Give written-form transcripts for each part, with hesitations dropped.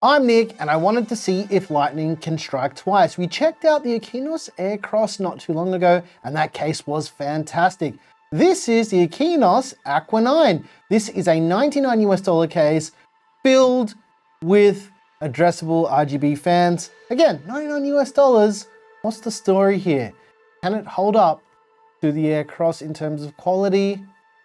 I'm Nick, and I wanted to see if lightning can strike twice. We checked out the Aquinos Aircross not too long ago, and that case was fantastic. This is the Aquinos Aqua 9. This is a $99 US case filled with addressable RGB fans. Again, $99 US. What's the story here? Can it hold up to the Aircross in terms of quality?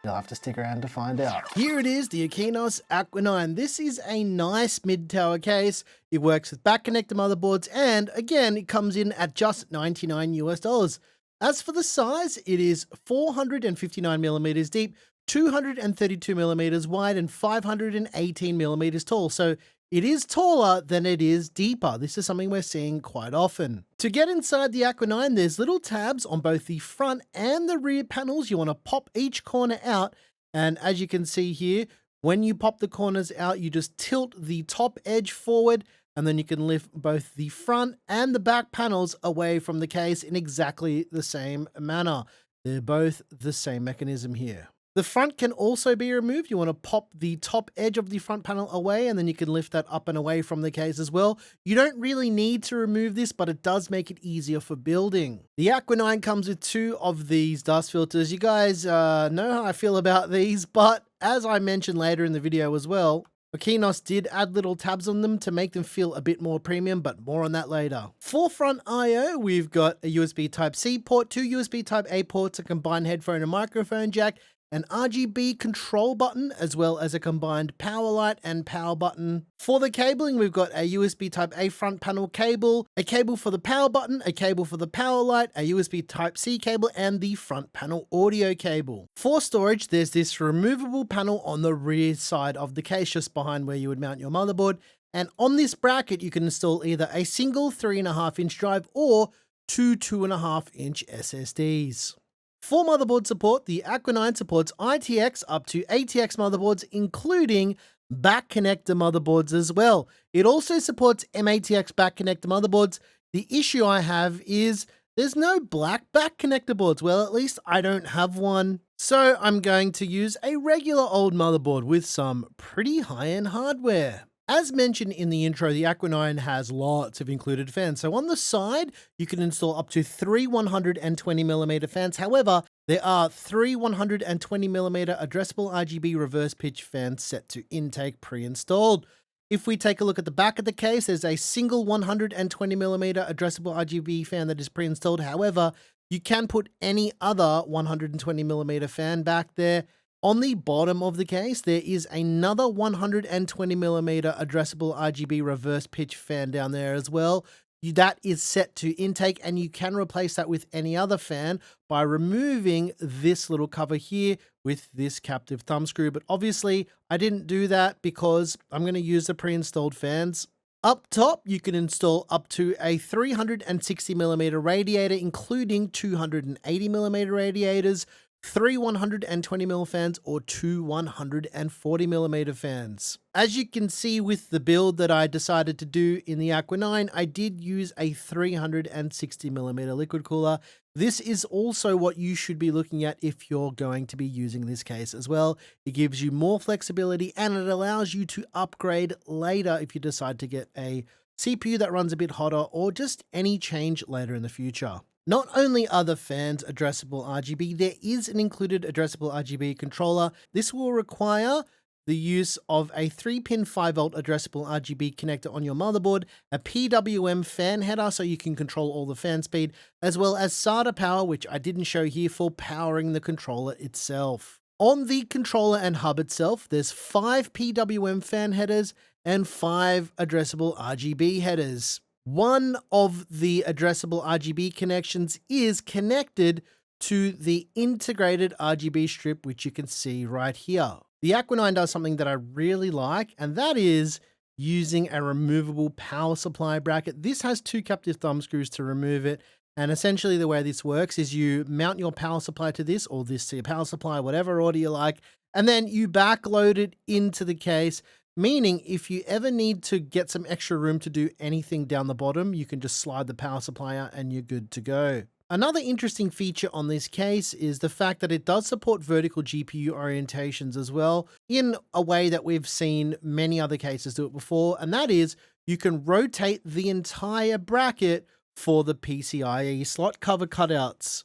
You'll have to stick around to find out. Here it is, the Aquinos Aqua 9. This is a nice mid-tower case. It works with back connector motherboards, and again, it comes in at just $99 US. As for the size, it is 459 millimeters deep, 232 millimeters wide, and 518 millimeters tall. So it is taller than it is deeper. This is something we're seeing quite often. To get inside the Aqua 9, there's little tabs on both the front and the rear panels. You want to pop each corner out. And as you can see here, when you pop the corners out, you just tilt the top edge forward, and then you can lift both the front and the back panels away from the case in exactly the same manner. They're both the same mechanism here. The front can also be removed. You want to pop the top edge of the front panel away, and then you can lift that up and away from the case as well. You don't really need to remove this, but it does make it easier for building. The Aqua 9 comes with two of these dust filters. You guys know how I feel about these, but as I mentioned later in the video as well, Aquinos did add little tabs on them to make them feel a bit more premium, but more on that later. For front I/O, we've got a USB Type-C port, two USB Type-A ports, a combined headphone and microphone jack, an RGB control button, as well as a combined power light and power button. For the cabling, we've got a USB Type-A front panel cable, a cable for the power button, a cable for the power light, a USB Type-C cable, and the front panel audio cable. For storage, there's this removable panel on the rear side of the case, just behind where you would mount your motherboard. And on this bracket, you can install either a single 3.5-inch drive or two 2.5-inch SSDs. For motherboard support, the Aqua 9 supports ITX up to ATX motherboards, including back connector motherboards as well. It also supports MATX back connector motherboards. The issue I have is there's no black back connector boards. Well, at least I don't have one. So I'm going to use a regular old motherboard with some pretty high-end hardware. As mentioned in the intro, the Aqua 9 has lots of included fans. So on the side, you can install up to three 120mm fans. However, there are three 120mm addressable RGB reverse pitch fans set to intake pre-installed. If we take a look at the back of the case, there's a single 120mm addressable RGB fan that is pre-installed. However, you can put any other 120mm fan back there. On the bottom of the case, there is another 120mm addressable RGB reverse pitch fan down there as well. That is set to intake, and you can replace that with any other fan by removing this little cover here with this captive thumb screw. But obviously, I didn't do that because I'm going to use the pre-installed fans. Up top, you can install up to a 360mm radiator, including 280mm radiators, three 120mm fans, or two 140mm fans. As you can see with the build that I decided to do in the Aqua 9, I did use a 360mm liquid cooler. This is also what you should be looking at if you're going to be using this case as well. It gives you more flexibility, and it allows you to upgrade later if you decide to get a CPU that runs a bit hotter, or just any change later in the future. Not only are the fans addressable RGB, there is an included addressable RGB controller. This will require the use of a 3-pin 5V addressable RGB connector on your motherboard, a PWM fan header so you can control all the fan speed, as well as SATA power, which I didn't show here, for powering the controller itself. On the controller and hub itself, there's 5 PWM fan headers and 5 addressable RGB headers. One of the addressable RGB connections is connected to the integrated RGB strip, which you can see right here. The Aqua 9 does something that I really like, and that is using a removable power supply bracket. This has two captive thumb screws to remove it, and essentially the way this works is you mount your power supply to this, or this to your power supply, whatever order you like, and then you backload it into the case. Meaning if you ever need to get some extra room to do anything down the bottom, you can just slide the power supply out and you're good to go. Another interesting feature on this case is the fact that it does support vertical GPU orientations as well, in a way that we've seen many other cases do it before, and that is you can rotate the entire bracket for the PCIe slot cover cutouts.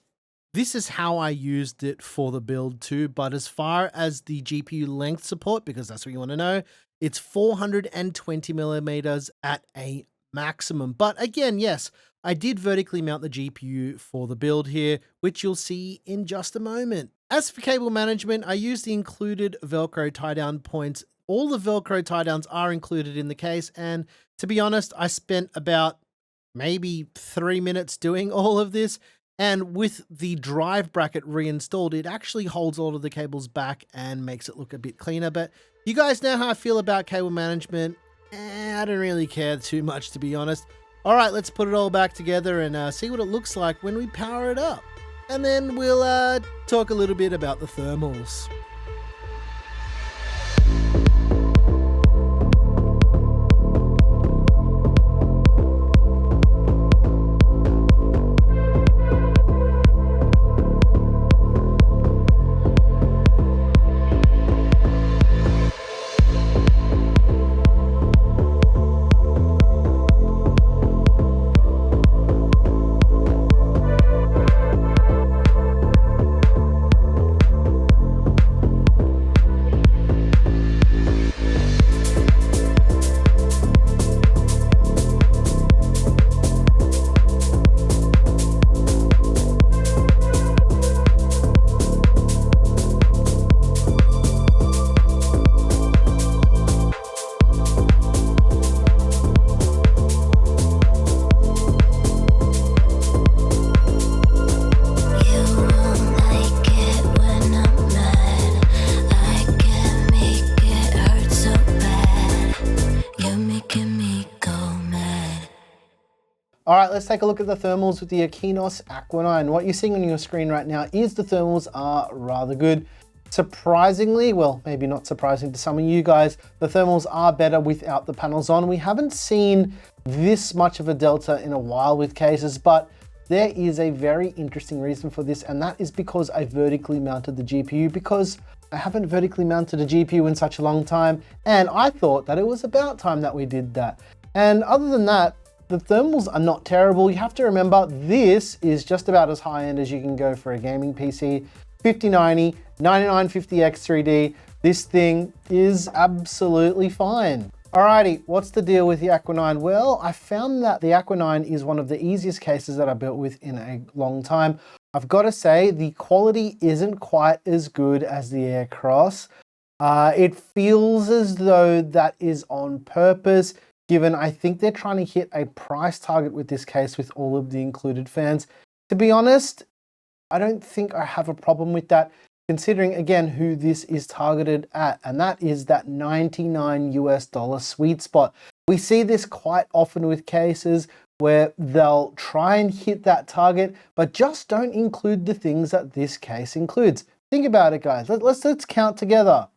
This is how I used it for the build too, but as far as the GPU length support, because that's what you want to know, it's 420 millimeters at a maximum. But again, yes, I did vertically mount the GPU for the build here, which you'll see in just a moment. As for cable management, I used the included Velcro tie down points. All the Velcro tie downs are included in the case, and to be honest, I spent about maybe 3 minutes doing all of this. And with the drive bracket reinstalled, it actually holds all of the cables back and makes it look a bit cleaner. But you guys know how I feel about cable management. I don't really care too much, to be honest. All right, let's put it all back together and see what it looks like when we power it up. And then we'll talk a little bit about the thermals. All right, let's take a look at the thermals with the Aqinos Aqua 9. What you're seeing on your screen right now is the thermals are rather good. Surprisingly, well, maybe not surprising to some of you guys, the thermals are better without the panels on. We haven't seen this much of a delta in a while with cases, but there is a very interesting reason for this, and that is because I vertically mounted the GPU, because I haven't vertically mounted a GPU in such a long time, and I thought that it was about time that we did that. And other than that, the thermals are not terrible. You have to remember, this is just about as high-end as you can go for a gaming PC. 5090, 9950X3D, this thing is absolutely fine. Alrighty, what's the deal with the Aqua 9? Well, I found that the Aqua 9 is one of the easiest cases that I built with in a long time. I've got to say, the quality isn't quite as good as the Aircross. It feels as though that is on purpose, given I think they're trying to hit a price target with this case with all of the included fans. To be honest, I don't think I have a problem with that, considering again who this is targeted at, and that is that $99 US sweet spot. We see this quite often with cases where they'll try and hit that target, but just don't include the things that this case includes. Think about it, guys. Let's count together.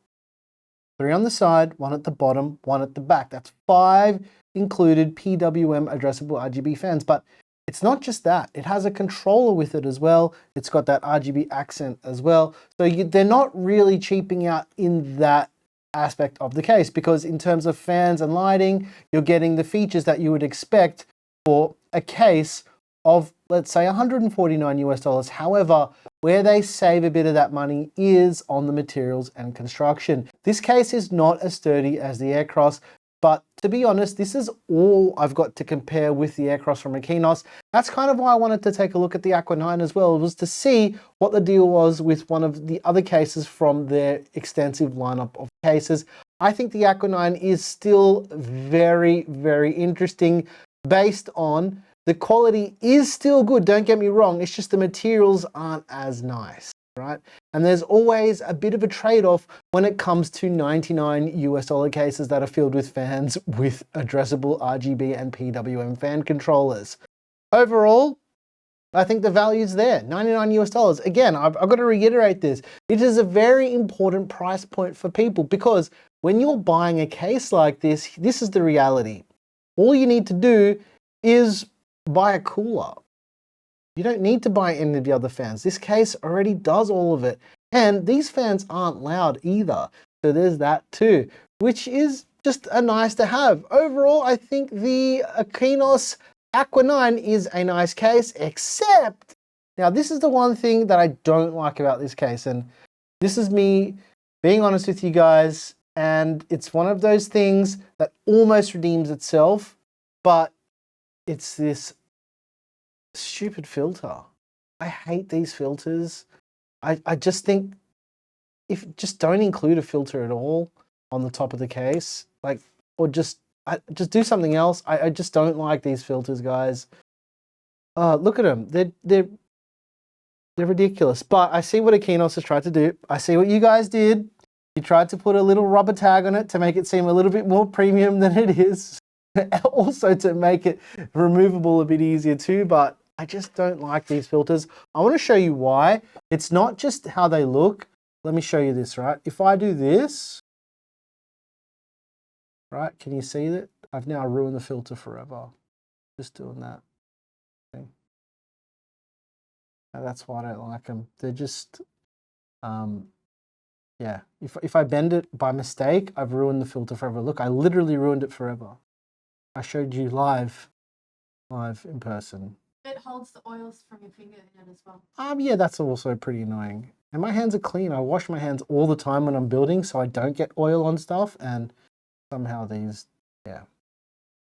3 on the side, 1 at the bottom, 1 at the back. That's 5 included PWM addressable RGB fans. But it's not just that. It has a controller with it as well. It's got that RGB accent as well. So they're not really cheaping out in that aspect of the case, because in terms of fans and lighting, you're getting the features that you would expect for a case of, let's say, $149 US. However, where they save a bit of that money is on the materials and construction. This case is not as sturdy as the Aircross, but to be honest, this is all I've got to compare with the Aircross from Aqinos. That's kind of why I wanted to take a look at the Aqua 9 as well, was to see what the deal was with one of the other cases from their extensive lineup of cases. I think the Aqua 9 is still very, very interesting based on the quality is still good, don't get me wrong, it's just the materials aren't as nice, right? And there's always a bit of a trade-off when it comes to $99 US cases that are filled with fans with addressable RGB and PWM fan controllers. Overall, I think the value's there, $99 US. Again, I've got to reiterate this. It is a very important price point for people, because when you're buying a case like this, this is the reality. All you need to do is buy a cooler. You don't need to buy any of the other fans. This case already does all of it. And these fans aren't loud either. So there's that too, which is just a nice to have. Overall, I think the Aquinos Aqua 9 is a nice case, except, now this is the one thing that I don't like about this case, and this is me being honest with you guys, and it's one of those things that almost redeems itself, but it's this stupid filter. I hate these filters. I just think just don't include a filter at all on the top of the case, like, or just do something else. I just don't like these filters, guys. Look at them. They're ridiculous. But I see what Aquinos has tried to do. I see what you guys did. You tried to put a little rubber tag on it to make it seem a little bit more premium than it is. Also to make it removable a bit easier too, but I just don't like these filters. I want to show you why. It's not just how they look. Let me show you this, right? If I do this, right, can you see that? I've now ruined the filter forever. Just doing that. Okay. Now that's why I don't like them. They're just, yeah. If I bend it by mistake, I've ruined the filter forever. Look, I literally ruined it forever. I showed you live in person. It holds the oils from your finger in it as well. Yeah, that's also pretty annoying. And my hands are clean. I wash my hands all the time when I'm building, so I don't get oil on stuff. And somehow these, yeah.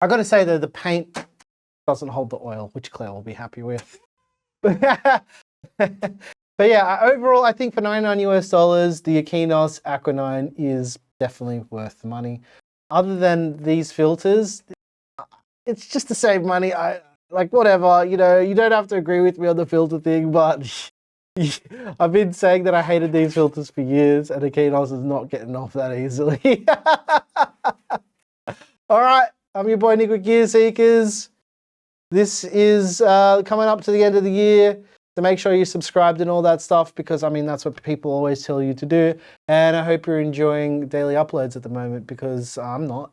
I got to say though, the paint doesn't hold the oil, which Claire will be happy with. But yeah, overall, I think for $99 US, the Aquinos Aqua 9 is definitely worth the money. Other than these filters, it's just to save money. Like, whatever, you know, you don't have to agree with me on the filter thing, but I've been saying that I hated these filters for years, and Aquinos is not getting off that easily. All right, I'm your boy Nick with Gear Seekers. This is coming up to the end of the year, so make sure you're subscribed and all that stuff, because I mean that's what people always tell you to do. And I hope you're enjoying daily uploads at the moment, because I'm not.